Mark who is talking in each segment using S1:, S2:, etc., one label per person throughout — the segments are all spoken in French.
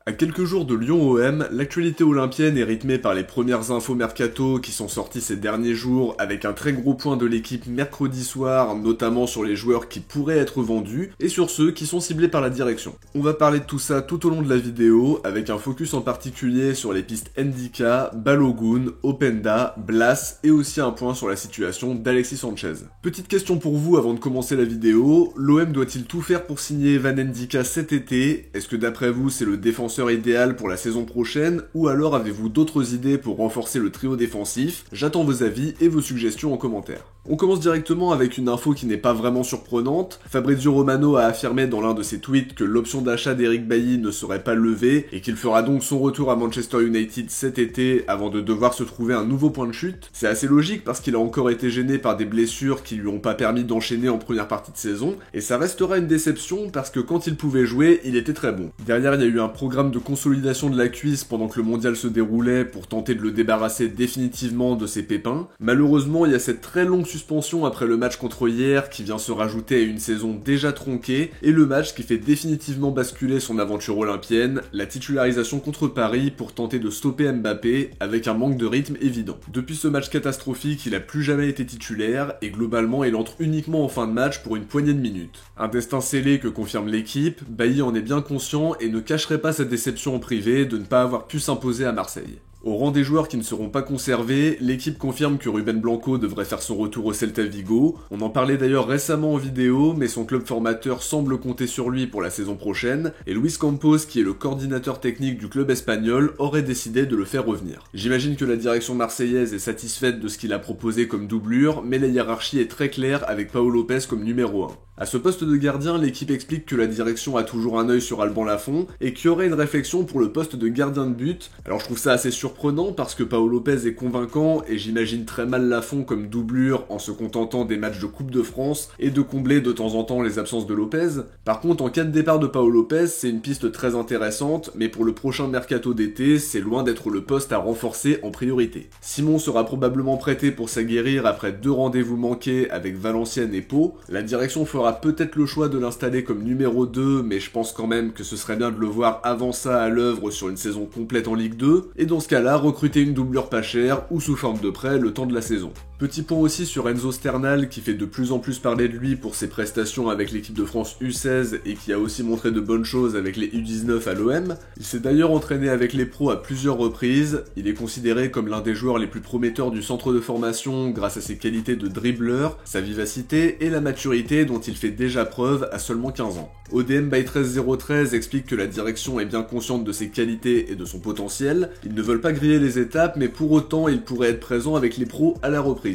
S1: À quelques jours de Lyon-OM, l'actualité olympienne est rythmée par les premières infos mercato qui sont sorties ces derniers jours avec un très gros point de l'équipe mercredi soir, notamment sur les joueurs qui pourraient être vendus et sur ceux qui sont ciblés par la direction. On va parler de tout ça tout au long de la vidéo avec un focus en particulier sur les pistes Ndika, Balogun, Openda, Blas et aussi un point sur la situation d'Alexis Sanchez. Petite question pour vous avant de commencer la vidéo, l'OM doit-il tout faire pour signer Evan Ndika cet été? Est-ce que d'après vous c'est le défenseur idéal pour la saison prochaine, ou alors avez-vous d'autres idées pour renforcer le trio défensif? J'attends vos avis et vos suggestions en commentaire. On commence directement avec une info qui n'est pas vraiment surprenante. Fabrizio Romano a affirmé dans l'un de ses tweets que l'option d'achat d'Eric Bailly ne serait pas levée et qu'il fera donc son retour à Manchester United cet été avant de devoir se trouver un nouveau point de chute. C'est assez logique parce qu'il a encore été gêné par des blessures qui lui ont pas permis d'enchaîner en première partie de saison, et ça restera une déception parce que quand il pouvait jouer, il était très bon. Derrière, il y a eu un programme de consolidation de la cuisse pendant que le mondial se déroulait pour tenter de le débarrasser définitivement de ses pépins. Malheureusement, il y a cette très longue suspension après le match contre hier qui vient se rajouter à une saison déjà tronquée et le match qui fait définitivement basculer son aventure olympienne, la titularisation contre Paris pour tenter de stopper Mbappé avec un manque de rythme évident. Depuis ce match catastrophique, il a plus jamais été titulaire et globalement il entre uniquement en fin de match pour une poignée de minutes. Un destin scellé que confirme l'équipe, Bailly en est bien conscient et ne cacherait pas sa déception en privé de ne pas avoir pu s'imposer à Marseille. Au rang des joueurs qui ne seront pas conservés, l'équipe confirme que Ruben Blanco devrait faire son retour au Celta Vigo. On en parlait d'ailleurs récemment en vidéo, mais son club formateur semble compter sur lui pour la saison prochaine, et Luis Campos, qui est le coordinateur technique du club espagnol, aurait décidé de le faire revenir. J'imagine que la direction marseillaise est satisfaite de ce qu'il a proposé comme doublure, mais la hiérarchie est très claire avec Pau Lopez comme numéro 1. À ce poste de gardien, l'équipe explique que la direction a toujours un œil sur Alban Lafont et qu'il y aurait une réflexion pour le poste de gardien de but. Alors je trouve ça assez surprenant parce que Pau Lopez est convaincant et j'imagine très mal Lafont comme doublure en se contentant des matchs de Coupe de France et de combler de temps en temps les absences de Lopez. Par contre, en cas de départ de Pau Lopez, c'est une piste très intéressante, mais pour le prochain mercato d'été, c'est loin d'être le poste à renforcer en priorité. Simon sera probablement prêté pour s'aguerrir après 2 rendez-vous manqués avec Valenciennes et Pau. La direction fera peut-être le choix de l'installer comme numéro 2, mais je pense quand même que ce serait bien de le voir avant ça à l'œuvre sur une saison complète en Ligue 2, et dans ce cas-là, recruter une doublure pas chère ou sous forme de prêt le temps de la saison. Petit point aussi sur Enzo Sternal qui fait de plus en plus parler de lui pour ses prestations avec l'équipe de France U16 et qui a aussi montré de bonnes choses avec les U19 à l'OM. Il s'est d'ailleurs entraîné avec les pros à plusieurs reprises, il est considéré comme l'un des joueurs les plus prometteurs du centre de formation grâce à ses qualités de dribbleur, sa vivacité et la maturité dont il fait déjà preuve à seulement 15 ans. ODM by 13013 explique que la direction est bien consciente de ses qualités et de son potentiel, ils ne veulent pas griller les étapes mais pour autant il pourrait être présent avec les pros à la reprise.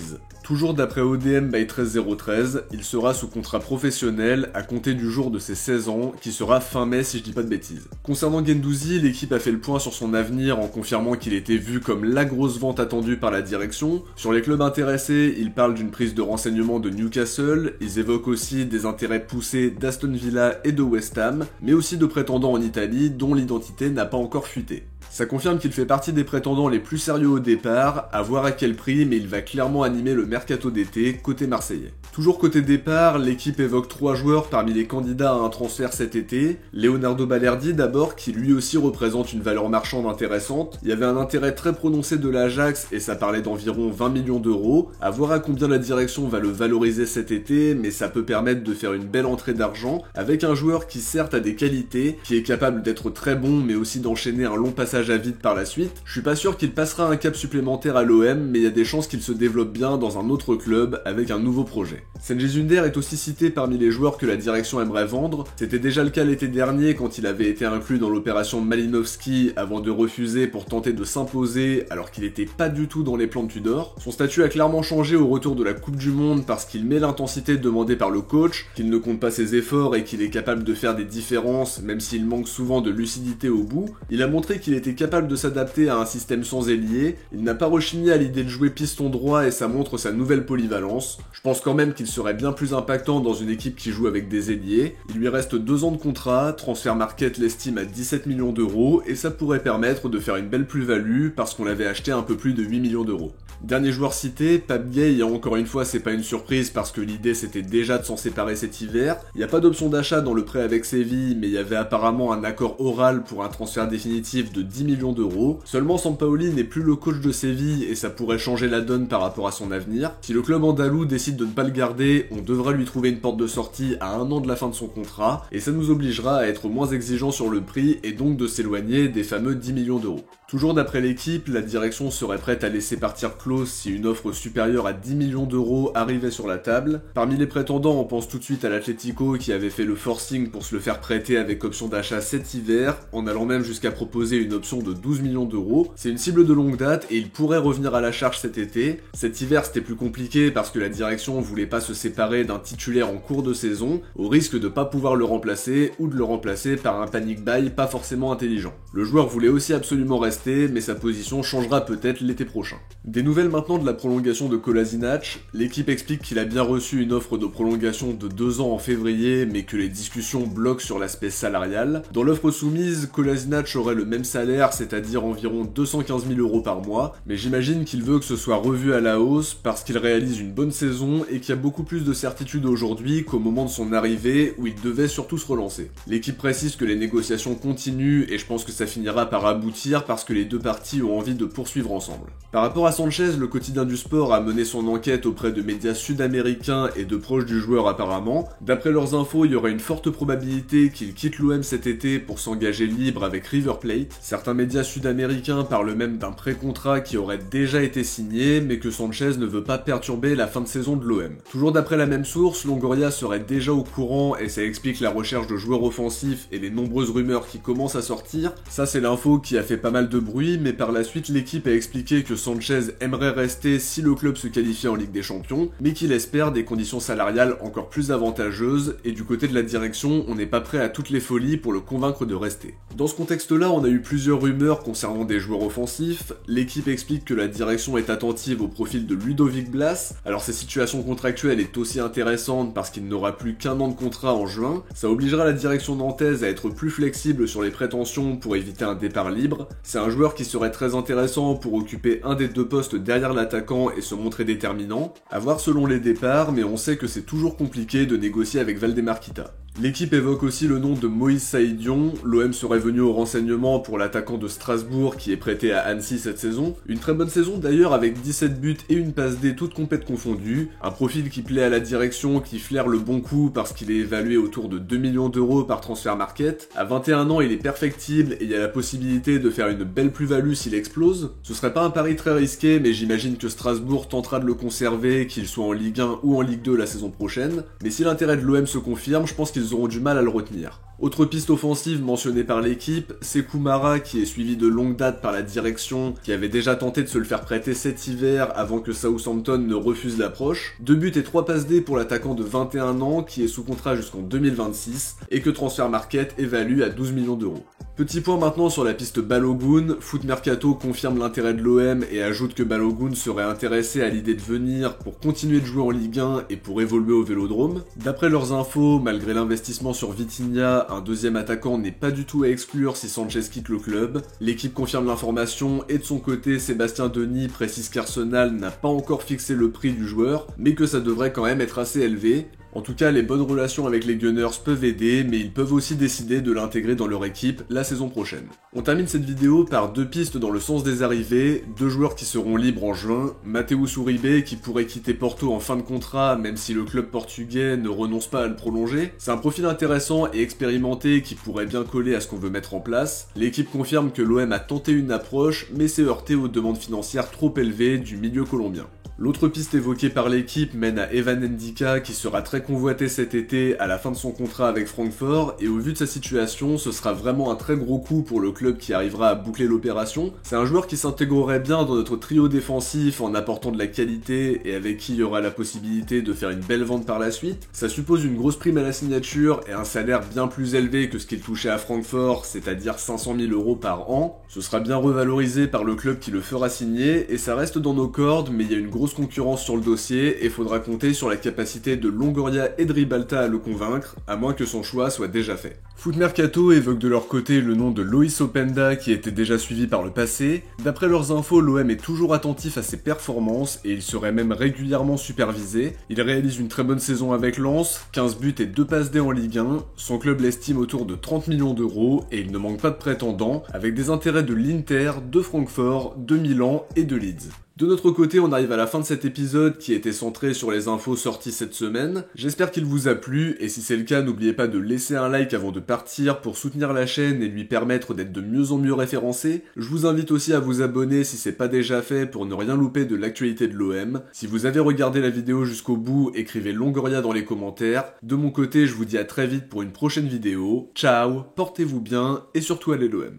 S1: Toujours d'après ODM by 13013, il sera sous contrat professionnel à compter du jour de ses 16 ans, qui sera fin mai si je dis pas de bêtises. Concernant Guendouzi, l'équipe a fait le point sur son avenir en confirmant qu'il était vu comme la grosse vente attendue par la direction. Sur les clubs intéressés, ils parlent d'une prise de renseignements de Newcastle, ils évoquent aussi des intérêts poussés d'Aston Villa et de West Ham, mais aussi de prétendants en Italie dont l'identité n'a pas encore fuité. Ça confirme qu'il fait partie des prétendants les plus sérieux au départ, à voir à quel prix, mais il va clairement animer le mercato d'été côté marseillais. Toujours côté départ, l'équipe évoque 3 joueurs parmi les candidats à un transfert cet été. Leonardo Balerdi d'abord, qui lui aussi représente une valeur marchande intéressante. Il y avait un intérêt très prononcé de l'Ajax et ça parlait d'environ 20 millions d'euros. À voir à combien la direction va le valoriser cet été, mais ça peut permettre de faire une belle entrée d'argent avec un joueur qui certes a des qualités, qui est capable d'être très bon mais aussi d'enchaîner un long passage à vide par la suite. Je suis pas sûr qu'il passera un cap supplémentaire à l'OM, mais il y a des chances qu'il se développe bien dans un autre club avec un nouveau projet. Senji Zunder est aussi cité parmi les joueurs que la direction aimerait vendre. C'était déjà le cas l'été dernier quand il avait été inclus dans l'opération Malinowski avant de refuser pour tenter de s'imposer alors qu'il était pas du tout dans les plans de Tudor. Son statut a clairement changé au retour de la Coupe du Monde parce qu'il met l'intensité demandée par le coach, qu'il ne compte pas ses efforts et qu'il est capable de faire des différences même s'il manque souvent de lucidité au bout. Il a montré qu'il était capable de s'adapter à un système sans ailier, il n'a pas rechigné à l'idée de jouer piston droit et ça montre sa nouvelle polyvalence. Je pense quand même qu'il serait bien plus impactant dans une équipe qui joue avec des ailiers. Il lui reste 2 ans de contrat, Transfer Market l'estime à 17 millions d'euros et ça pourrait permettre de faire une belle plus-value parce qu'on l'avait acheté un peu plus de 8 millions d'euros. Dernier joueur cité, Pape Gueye, et encore une fois c'est pas une surprise parce que l'idée c'était déjà de s'en séparer cet hiver. Il n'y a pas d'option d'achat dans le prêt avec Séville, mais il y avait apparemment un accord oral pour un transfert définitif de 10 millions d'euros. Seulement Sampaoli n'est plus le coach de Séville et ça pourrait changer la donne par rapport à son avenir. Si le club andalou décide de ne pas le garder, on devra lui trouver une porte de sortie à 1 an de la fin de son contrat, et ça nous obligera à être moins exigeants sur le prix et donc de s'éloigner des fameux 10 millions d'euros. Toujours d'après l'équipe, la direction serait prête à laisser partir Klose si une offre supérieure à 10 millions d'euros arrivait sur la table. Parmi les prétendants, on pense tout de suite à l'Atlético qui avait fait le forcing pour se le faire prêter avec option d'achat cet hiver, en allant même jusqu'à proposer une option de 12 millions d'euros. C'est une cible de longue date et il pourrait revenir à la charge cet été. Cet hiver c'était plus compliqué parce que la direction voulait pas se séparer d'un titulaire en cours de saison, au risque de pas pouvoir le remplacer ou de le remplacer par un panic buy pas forcément intelligent. Le joueur voulait aussi absolument rester, mais sa position changera peut-être l'été prochain. Des nouvelles maintenant de la prolongation de Kolasinac. L'équipe explique qu'il a bien reçu une offre de prolongation de 2 ans en février, mais que les discussions bloquent sur l'aspect salarial. Dans l'offre soumise, Kolasinac aurait le même salaire, c'est-à-dire environ 215 000 euros par mois, mais j'imagine qu'il veut que ce soit revu à la hausse parce qu'il réalise une bonne saison et qu'il y a beaucoup plus de certitude aujourd'hui qu'au moment de son arrivée où il devait surtout se relancer. L'équipe précise que les négociations continuent et je pense que ça finira par aboutir parce que les deux parties ont envie de poursuivre ensemble. Par rapport à Sanchez, le quotidien du sport a mené son enquête auprès de médias sud-américains et de proches du joueur apparemment. D'après leurs infos, il y aurait une forte probabilité qu'il quitte l'OM cet été pour s'engager libre avec River Plate. Certains médias sud-américains parlent même d'un pré-contrat qui aurait déjà été signé, mais que Sanchez ne veut pas perturber la fin de saison de l'OM. Toujours d'après la même source, Longoria serait déjà au courant et ça explique la recherche de joueurs offensifs et les nombreuses rumeurs qui commencent à sortir. Ça c'est l'info qui a fait pas mal de bruit, mais par la suite l'équipe a expliqué que Sanchez aimerait rester si le club se qualifiait en Ligue des Champions, mais qu'il espère des conditions salariales encore plus avantageuses, et du côté de la direction, on n'est pas prêt à toutes les folies pour le convaincre de rester. Dans ce contexte-là, on a eu plusieurs rumeurs concernant des joueurs offensifs. L'équipe explique que la direction est attentive au profil de Ludovic Blas. Alors sa situation contractuelle est aussi intéressante parce qu'il n'aura plus qu'1 an de contrat en juin. Ça obligera la direction nantaise à être plus flexible sur les prétentions pour éviter un départ libre. C'est un joueur qui serait très intéressant pour occuper un des deux postes derrière l'attaquant et se montrer déterminant. À voir selon les départs, mais on sait que c'est toujours compliqué de négocier avec Valdemar Kita. L'équipe évoque aussi le nom de Moïse Saïdion. L'OM serait venu au renseignement pour l'attaquant de Strasbourg qui est prêté à Annecy cette saison. Une très bonne saison d'ailleurs avec 17 buts et une passe D toutes compètes confondues. Un profil qui plaît à la direction, qui flaire le bon coup parce qu'il est évalué autour de 2 millions d'euros par transfert market. À 21 ans il est perfectible et il y a la possibilité de faire une belle plus-value s'il explose. Ce serait pas un pari très risqué, mais j'imagine que Strasbourg tentera de le conserver, qu'il soit en Ligue 1 ou en Ligue 2 la saison prochaine. Mais si l'intérêt de l'OM se confirme, je pense qu'ils auront du mal à le retenir. Autre piste offensive mentionnée par l'équipe, c'est Koumara qui est suivi de longue date par la direction, qui avait déjà tenté de se le faire prêter cet hiver avant que Southampton ne refuse l'approche. 2 buts et 3 passes D pour l'attaquant de 21 ans qui est sous contrat jusqu'en 2026 et que Transfer Market évalue à 12 millions d'euros. Petit point maintenant sur la piste Balogun. Foot Mercato confirme l'intérêt de l'OM et ajoute que Balogun serait intéressé à l'idée de venir pour continuer de jouer en Ligue 1 et pour évoluer au Vélodrome. D'après leurs infos, malgré l'investissement sur Vitinha, un deuxième attaquant n'est pas du tout à exclure si Sanchez quitte le club. L'équipe confirme l'information et de son côté, Sébastien Denis précise qu'Arsenal n'a pas encore fixé le prix du joueur, mais que ça devrait quand même être assez élevé. En tout cas, les bonnes relations avec les Gunners peuvent aider, mais ils peuvent aussi décider de l'intégrer dans leur équipe la saison prochaine. On termine cette vidéo par 2 pistes dans le sens des arrivées, 2 joueurs qui seront libres en juin, Mateus Uribe qui pourrait quitter Porto en fin de contrat même si le club portugais ne renonce pas à le prolonger. C'est un profil intéressant et expérimenté qui pourrait bien coller à ce qu'on veut mettre en place. L'équipe confirme que l'OM a tenté une approche, mais s'est heurté aux demandes financières trop élevées du milieu colombien. L'autre piste évoquée par l'équipe mène à Evan Ndika qui sera très convoité cet été à la fin de son contrat avec Francfort et au vu de sa situation, ce sera vraiment un très gros coup pour le club qui arrivera à boucler l'opération. C'est un joueur qui s'intégrerait bien dans notre trio défensif en apportant de la qualité et avec qui il y aura la possibilité de faire une belle vente par la suite. Ça suppose une grosse prime à la signature et un salaire bien plus élevé que ce qu'il touchait à Francfort, c'est-à-dire 500 000 euros par an. Ce sera bien revalorisé par le club qui le fera signer et ça reste dans nos cordes, mais il y a une grosse grosse concurrence sur le dossier et faudra compter sur la capacité de Longoria et de Ribalta à le convaincre, à moins que son choix soit déjà fait. Foot Mercato évoque de leur côté le nom de Loïs Openda qui était déjà suivi par le passé. D'après leurs infos, l'OM est toujours attentif à ses performances et il serait même régulièrement supervisé. Il réalise une très bonne saison avec Lens, 15 buts et 2 passes D en Ligue 1, son club l'estime autour de 30 millions d'euros et il ne manque pas de prétendants, avec des intérêts de l'Inter, de Francfort, de Milan et de Leeds. De notre côté, on arrive à la fin de cet épisode qui était centré sur les infos sorties cette semaine. J'espère qu'il vous a plu et si c'est le cas, n'oubliez pas de laisser un like avant de partir pour soutenir la chaîne et lui permettre d'être de mieux en mieux référencé. Je vous invite aussi à vous abonner si c'est pas déjà fait pour ne rien louper de l'actualité de l'OM. Si vous avez regardé la vidéo jusqu'au bout, écrivez Longoria dans les commentaires. De mon côté, je vous dis à très vite pour une prochaine vidéo. Ciao, portez-vous bien et surtout allez l'OM.